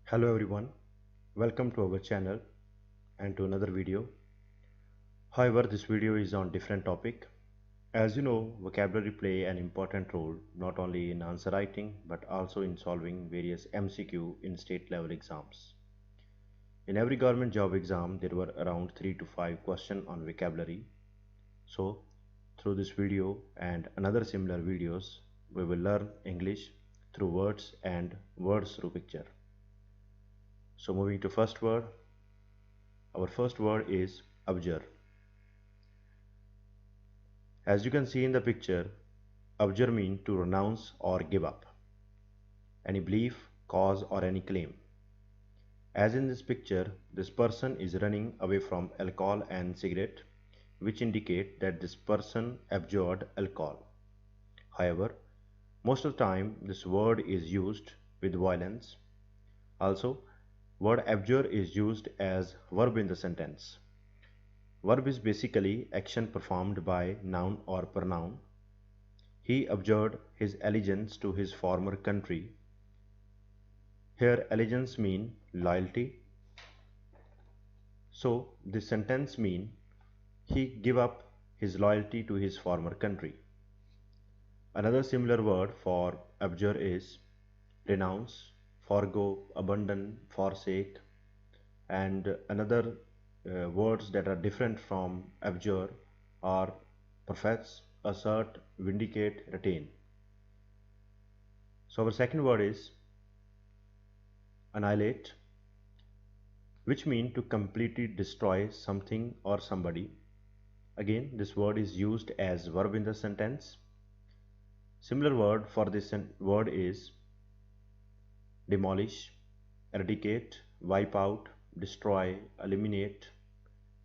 Hello everyone, welcome to our channel and to another video. However, this video is on different topic. As you know, vocabulary play an important role not only in answer writing but also in solving various MCQ in state level exams. In every government job exam, there were around 3 to 5 questions on vocabulary. So, through this video and another similar videos, we will learn English through words and words through picture. So moving to first word, our first word is abjure. As you can see in the picture, abjure means to renounce or give up any belief, cause or any claim. As in this picture, this person is running away from alcohol and cigarette, which indicate that this person abjured alcohol. However, most of the time this word is used with violence. Also, word abjure is used as verb in the sentence. Verb is basically action performed by noun or pronoun. He abjured his allegiance to his former country. Here allegiance mean loyalty. So this sentence mean he give up his loyalty to his former country. Another similar word for abjure is renounce, forego, abandon, forsake, and another words that are different from abjure are profess, assert, vindicate, retain. So our second word is annihilate, which means to completely destroy something or somebody. Again, this word is used as verb in the sentence. Similar word for this word is demolish, eradicate, wipe out, destroy, eliminate,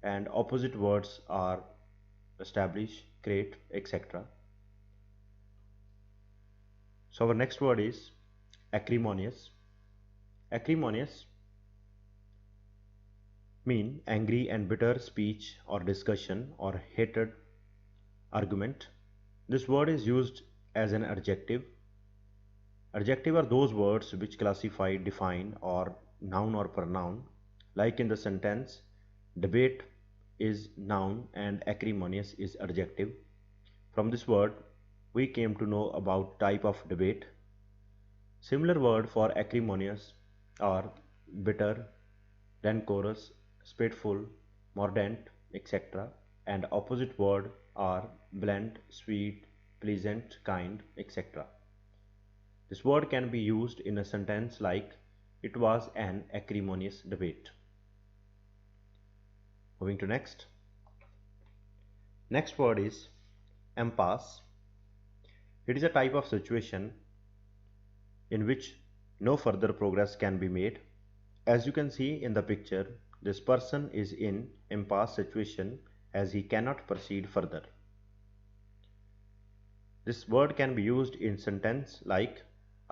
and opposite words are establish, create, etc. So our next word is acrimonious. Acrimonious mean angry and bitter speech or discussion or hated argument. This word is used as an adjective. Adjective are those words which classify, define or noun or pronoun. Like in the sentence, debate is noun and acrimonious is adjective. From this word, we came to know about type of debate. Similar word for acrimonious are bitter, rancorous, spiteful, mordant, etc. And opposite word are bland, sweet, pleasant, kind, etc. This word can be used in a sentence like it was an acrimonious debate. Moving to next. Next word is impasse. It is a type of situation in which no further progress can be made. As you can see in the picture, this person is in impasse situation as he cannot proceed further. This word can be used in sentence like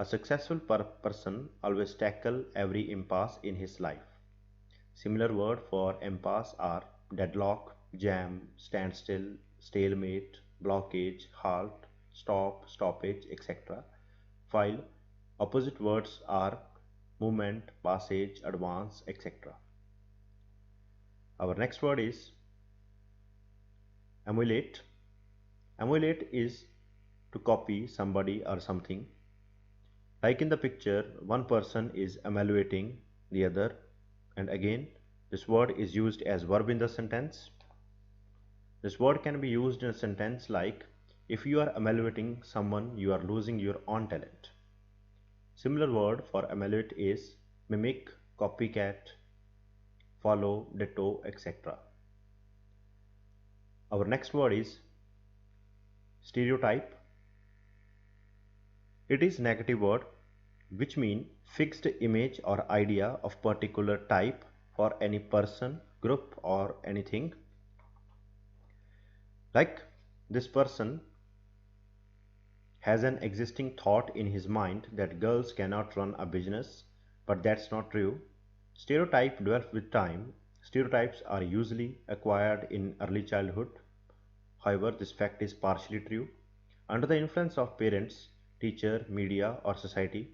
a successful person always tackle every impasse in his life. Similar word for impasse are deadlock, jam, standstill, stalemate, blockage, halt, stop, stoppage, etc. While opposite words are movement, passage, advance, etc. Our next word is emulate. Emulate is to copy somebody or something. Like in the picture, one person is emulating the other, and again this word is used as verb in the sentence. This word can be used in a sentence like if you are emulating someone, you are losing your own talent. Similar word for emulate is mimic, copycat, follow, ditto, etc. Our next word is stereotype. It is negative word which mean fixed image or idea of particular type for any person, group or anything. Like this person has an existing thought in his mind that girls cannot run a business, but that's not true. Stereotype develop with time. Stereotypes are usually acquired in early childhood. However, this fact is partially true. Under the influence of parents, teacher, media or society,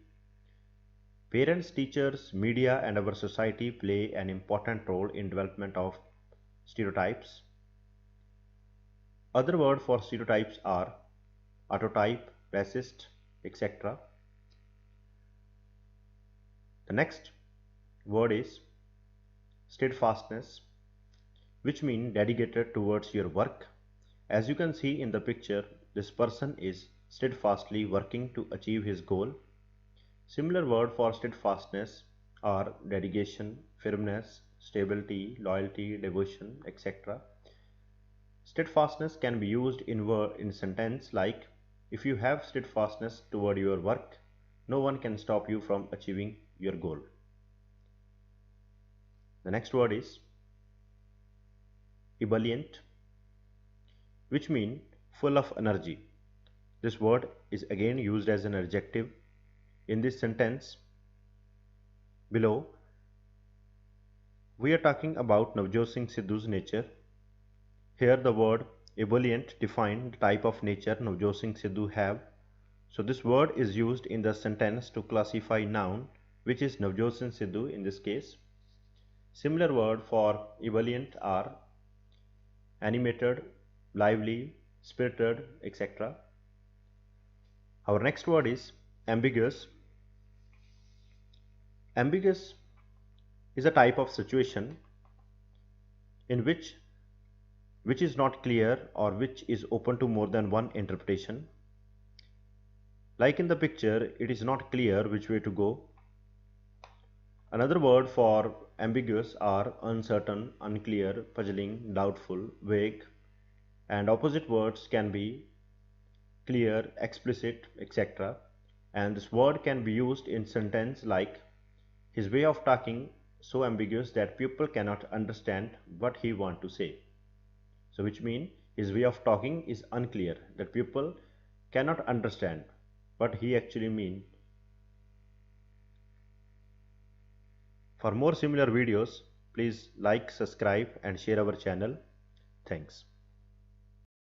Parents, teachers, media, and our society play an important role in development of stereotypes. Other words for stereotypes are autotype, racist, etc. The next word is steadfastness, which means dedicated towards your work. As you can see in the picture, this person is steadfastly working to achieve his goal. Similar words for steadfastness are dedication, firmness, stability, loyalty, devotion, etc. Steadfastness can be used in sentence like, if you have steadfastness toward your work, no one can stop you from achieving your goal. The next word is ebullient, which means full of energy. This word is again used as an adjective. In this sentence below, we are talking about Navjot Singh Sidhu's nature. Here the word ebullient defines the type of nature Navjot Singh Sidhu have. So this word is used in the sentence to classify noun, which is Navjot Singh Sidhu in this case. Similar word for ebullient are animated, lively, spirited, etc. Our next word is ambiguous. Ambiguous is a type of situation in which is not clear or which is open to more than one interpretation. Like in the picture, it is not clear which way to go. Another word for ambiguous are uncertain, unclear, puzzling, doubtful, vague, and opposite words can be clear, explicit, etc. And this word can be used in sentence like, his way of talking so ambiguous that people cannot understand what he want to say. So which means his way of talking is unclear, that people cannot understand what he actually means. For more similar videos, please like, subscribe and share our channel. Thanks.